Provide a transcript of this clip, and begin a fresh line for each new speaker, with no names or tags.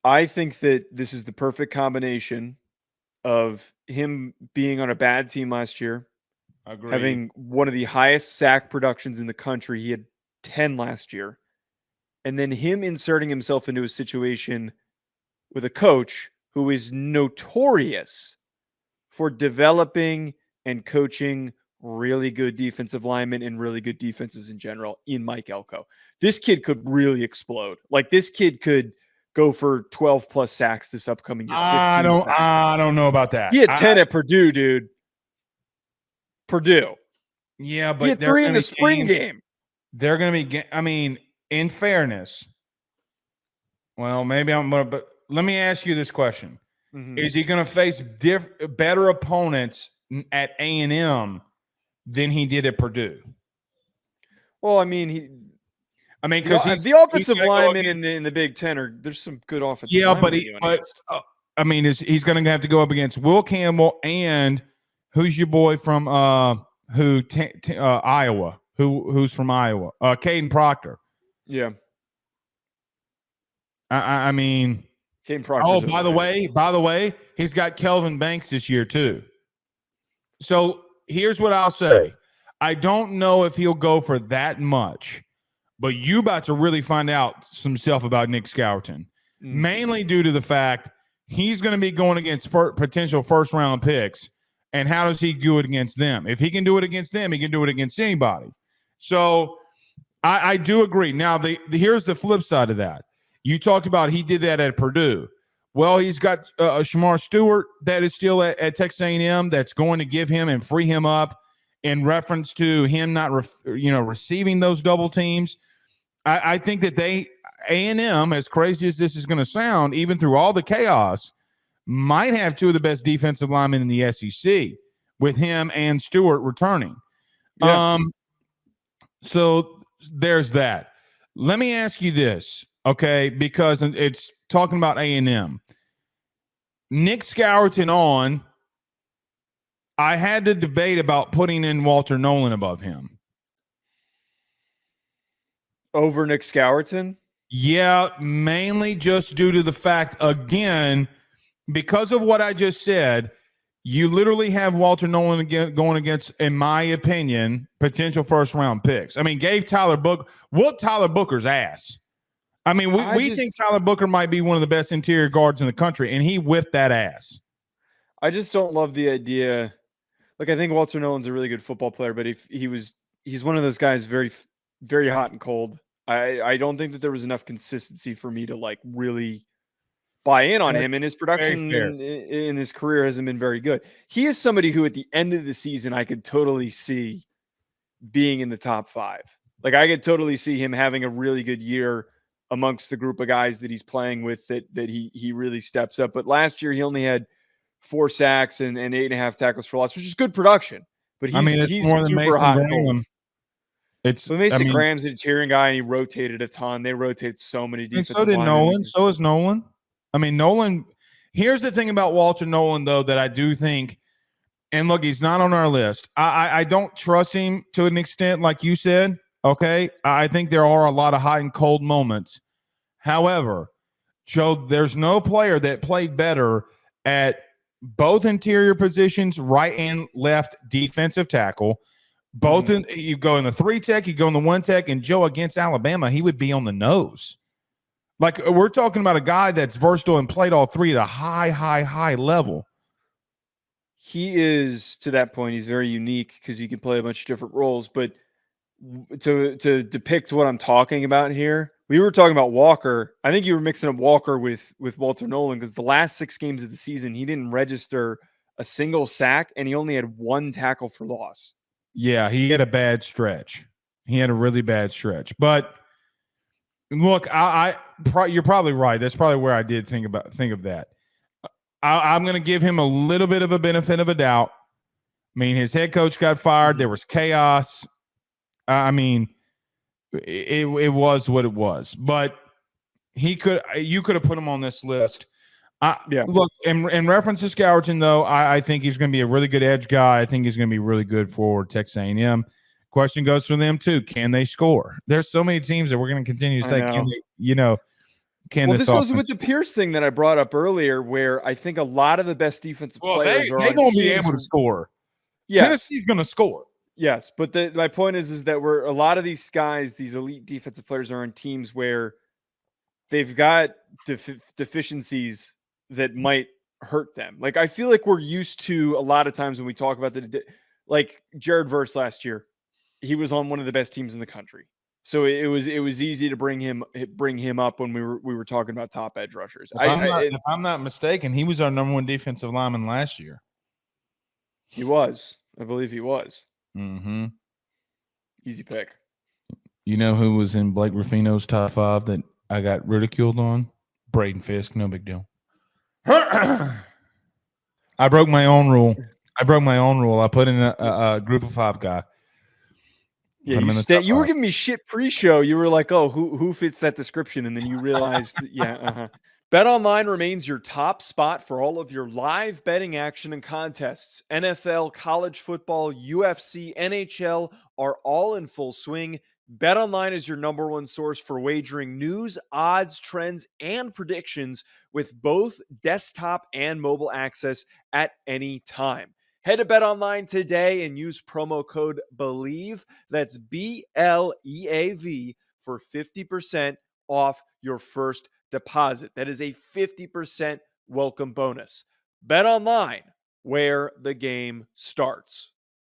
I think that this is the perfect combination of him being on a bad team last year,
Agreed.
having one of the highest sack productions in the country. He had 10 last year. And then him inserting himself into a situation with a coach who is notorious for developing and coaching really good defensive linemen and really good defenses in general in Mike Elko. This kid could really explode. Like, this kid could go for 12 plus sacks this upcoming year.
I don't know about that.
He had 10 at Purdue, dude. Purdue.
Yeah, but
he had 3 in the spring game.
They're going to be. I mean, in fairness, well, maybe I'm. But let me ask you this question: Is he going to face better opponents at A&M than he did at Purdue?
Well, I mean,
because
the offensive linemen in the Big Ten there's some good offensive linemen.
I mean, he's going to have to go up against Will Campbell and who's your boy from Iowa? Who's from Iowa? Caden Proctor.
Yeah.
I mean,
Caden Proctor.
Oh, by the way, he's got Kelvin Banks this year too. So here's what I'll say. I don't know if he'll go for that much, but you about to really find out some stuff about Nic Scourton, mainly due to the fact he's going to be going against potential first-round picks, and how does he do it against them? If he can do it against them, he can do it against anybody. So I do agree. Now, here's the flip side of that. You talked about he did that at Purdue. Well, he's got Shamar Stewart that is still at Texas A&M that's going to give him and free him up in reference to him not receiving those double teams. I think that A&M, as crazy as this is going to sound, even through all the chaos, might have 2 of the best defensive linemen in the SEC with him and Stewart returning. Yeah. So there's that. Let me ask you this, okay, because it's talking about A&M. Nic Scourton on, I had to debate about putting in Walter Nolan above him.
Over Nic Scourton?
Yeah, mainly just due to the fact, again, because of what I just said, you literally have Walter Nolan going against, in my opinion, potential first-round picks. I mean, whooped Tyler Booker's ass. I mean, we think Tyler Booker might be one of the best interior guards in the country, and he whipped that ass.
I just don't love the idea. Like, I think Walter Nolan's a really good football player, but he's one of those guys very, very hot and cold. I don't think that there was enough consistency for me to like really buy in on him, and his production in his career hasn't been very good. He is somebody who at the end of the season I could totally see being in the top 5. Like, I could totally see him having a really good year amongst the group of guys that he's playing with that he really steps up. But last year he only had 4 sacks and 8.5 tackles for loss, which is good production. But he's
more than
super
Mason
hot.
Graham.
Mason Graham's a cheering guy, and he rotated a ton. They rotate so many defensive linemen.
So did Nolan. So is Nolan. I mean, Nolan. Here's the thing about Walter Nolan, though, that I do think, and look, he's not on our list. I don't trust him to an extent, like you said. Okay, I think there are a lot of hot and cold moments. However, Joe, there's no player that played better at both interior positions, right and left defensive tackle. Both you go in the 3 tech, you go in the 1 tech, and Joe, against Alabama, he would be on the nose. Like, we're talking about a guy that's versatile and played all 3 at a high level.
He is, to that point, he's very unique because he can play a bunch of different roles. But to depict what I'm talking about here, we were talking about Walker. I think you were mixing up Walker with Walter Nolan, because the last 6 games of the season, he didn't register a single sack, and he only had 1 tackle for loss.
Yeah, he had a bad stretch. He had a really bad stretch. But look, you're probably right. That's probably where I did think of that. I'm going to give him a little bit of a benefit of a doubt. I mean, his head coach got fired. There was chaos. I mean, it was what it was. But you could have put him on this list. Look, in reference to Scourton, though, I think he's going to be a really good edge guy. I think he's going to be really good for Texas A&M. Question goes for them, too. Can they score? There's so many teams that we're going to continue to say, can they, Can
Well,
this
this goes
offense?
with the Pierce thing that I brought up earlier, where I think a lot of the best defensive
Well,
players are
they
on
gonna be
teams.
able to score.
Yes,
Tennessee's gonna score.
yes, but my point is that we're a lot of these guys, these elite defensive players, are on teams where they've got deficiencies that might hurt them. Like I feel like we're used to a lot of times when we talk about like Jared Verse last year, he was on one of the best teams in the country. So it was easy to bring him up when we were talking about top edge rushers.
If I'm not mistaken, he was our number one defensive lineman last year.
He was, I believe he was.
Mm-hmm.
Easy pick.
You know who was in Blake Ruffino's top 5 that I got ridiculed on? Braden Fisk, no big deal. I broke my own rule. I put in a group of 5 guy.
Yeah, you were giving me shit pre-show. You were like, "Oh, who fits that description?" And then you realized, yeah. BetOnline remains your top spot for all of your live betting action and contests. NFL, college football, UFC, NHL are all in full swing. BetOnline is your number one source for wagering news, odds, trends, and predictions with both desktop and mobile access at any time. Head to BetOnline today and use promo code BELIEVE. That's BLEAV for 50% off your first deposit. That is a 50% welcome bonus. BetOnline, where the game starts.